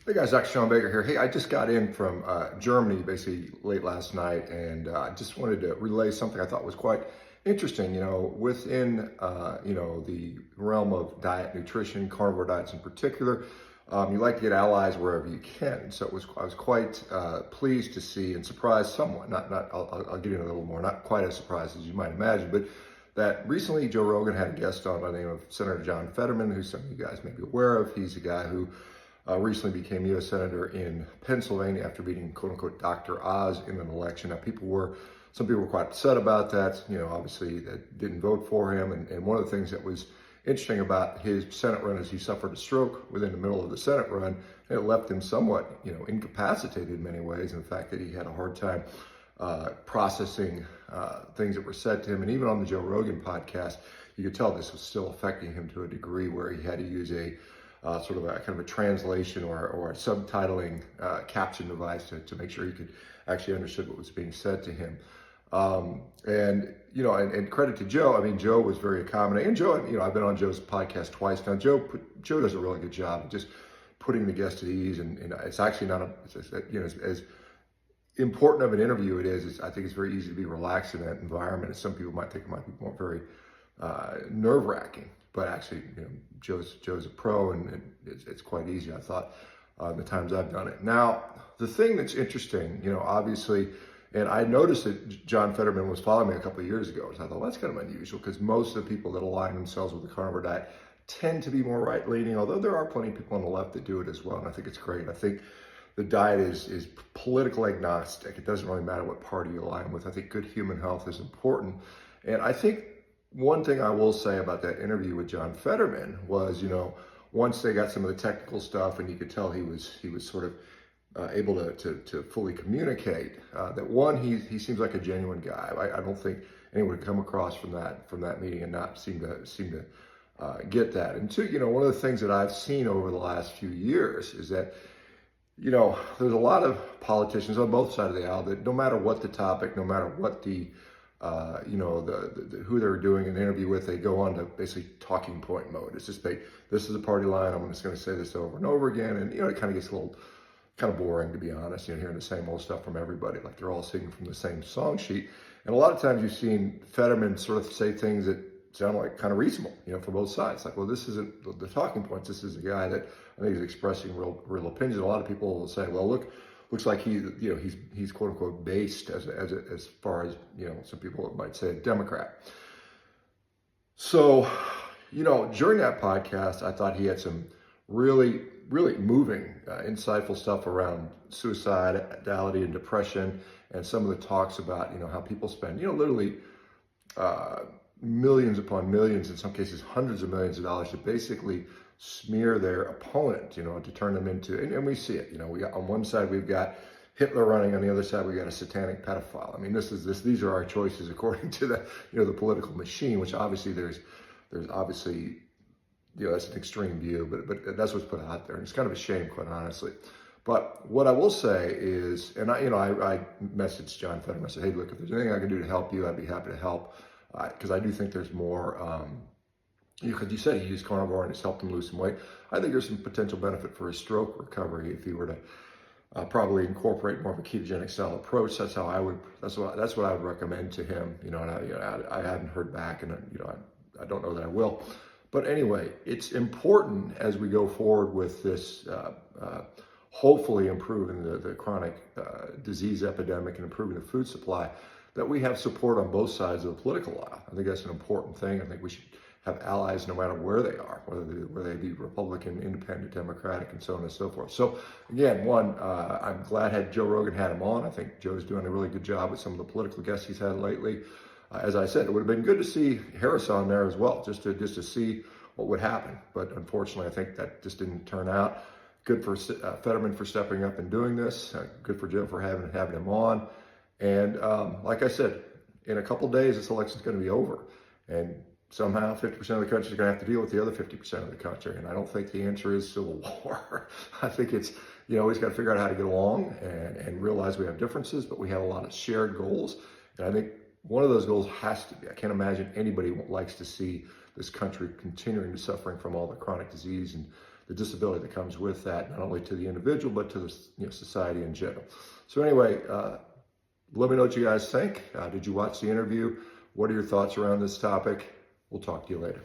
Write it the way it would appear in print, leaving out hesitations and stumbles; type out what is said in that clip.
Hey guys, Dr. Sean Baker here. Hey, I just got in from Germany basically late last night, and I just wanted to relay something I thought was quite interesting. Within the realm of diet, nutrition, carnivore diets in particular, you like to get allies wherever you can. So I was quite pleased to see and surprised somewhat. I'll get into a little more. Not quite as surprised as you might imagine, but that recently Joe Rogan had a guest on by the name of Senator John Fetterman, who some of you guys may be aware of. He's a guy who recently became U.S. Senator in Pennsylvania after beating "quote unquote" Dr. Oz in an election. Now, some people were quite upset about that. Obviously, that didn't vote for him. And one of the things that was interesting about his Senate run is he suffered a stroke within the middle of the Senate run, and it left him somewhat, incapacitated in many ways. And the fact that he had a hard time processing things that were said to him, and even on the Joe Rogan podcast, you could tell this was still affecting him to a degree where he had to use a sort of a kind of a translation or a subtitling caption device to make sure he could actually understand what was being said to him. And credit to Joe. I mean, Joe was very accommodating. And Joe, I've been on Joe's podcast twice now. Joe does a really good job of just putting the guest at ease, and it's actually not as important of an interview it is. I think it's very easy to be relaxed in that environment. As some people might think it might be more very nerve-wracking. But actually, Joe's a pro, and it's quite easy, I thought, the times I've done it. Now, the thing that's interesting, obviously, and I noticed that John Fetterman was following me a couple of years ago, so I thought, well, that's kind of unusual, because most of the people that align themselves with the carnivore diet tend to be more right-leaning, although there are plenty of people on the left that do it as well, and I think it's great. I think the diet is political agnostic. It doesn't really matter what party you align with. I think good human health is important, and I think one thing I will say about that interview with John Fetterman was, once they got some of the technical stuff, and you could tell he was sort of able to fully communicate, that one, he seems like a genuine guy. I don't think anyone would come across from that meeting and not seem to get that. And two, one of the things that I've seen over the last few years is that, there's a lot of politicians on both sides of the aisle that no matter what the topic, no matter what the who they're doing an interview with, they go on to basically talking point mode. It's just this is a party line. I'm just going to say this over and over again, and it kind of gets a little kind of boring, to be honest. Hearing the same old stuff from everybody, like they're all singing from the same song sheet. And a lot of times you've seen Fetterman sort of say things that sound like kind of reasonable, for both sides. Like, well, this isn't the talking points. This is a guy that I think is expressing real opinions. A lot of people will say, well, looks like he's quote unquote based as far as some people might say a Democrat. So during that podcast, I thought he had some really moving, insightful stuff around suicidality and depression, and some of the talks about how people spend literally millions upon millions, in some cases hundreds of millions of dollars, to basically smear their opponent, to turn them into, and we see it, we got, on one side we've got Hitler running, on the other side we got a satanic pedophile. I mean, these are our choices according to the political machine, which obviously there's obviously, that's an extreme view, but that's what's put out there, and it's kind of a shame, quite honestly. But what I will say is, and I messaged John Fetterman, I said, hey, look, if there's anything I can do to help you, I'd be happy to help, because I do think there's more, because you said he used carnivore and it's helped him lose some weight. I think there's some potential benefit for his stroke recovery if he were to probably incorporate more of a ketogenic style approach. That's what I would recommend to him. And I haven't heard back, and I don't know that I will. But anyway, it's important as we go forward with this, hopefully improving the chronic disease epidemic and improving the food supply, that we have support on both sides of the political aisle. I think that's an important thing. I think we should have allies no matter where they are, whether they be Republican, Independent, Democratic, and so on and so forth. So again, I'm glad Joe Rogan had him on. I think Joe's doing a really good job with some of the political guests he's had lately. As I said, it would have been good to see Harris on there as well, just to see what would happen. But unfortunately, I think that just didn't turn out. Good for Fetterman for stepping up and doing this. Good for Joe for having him on. And like I said, in a couple days, this election's going to be over. And somehow 50% of the country is going to have to deal with the other 50% of the country. And I don't think the answer is civil war. I think it's, we just got to figure out how to get along and realize we have differences, but we have a lot of shared goals. And I think one of those goals has to be, I can't imagine anybody likes to see this country continuing to suffering from all the chronic disease and the disability that comes with that, not only to the individual, but to the society in general. So anyway, let me know what you guys think. Did you watch the interview? What are your thoughts around this topic? We'll talk to you later.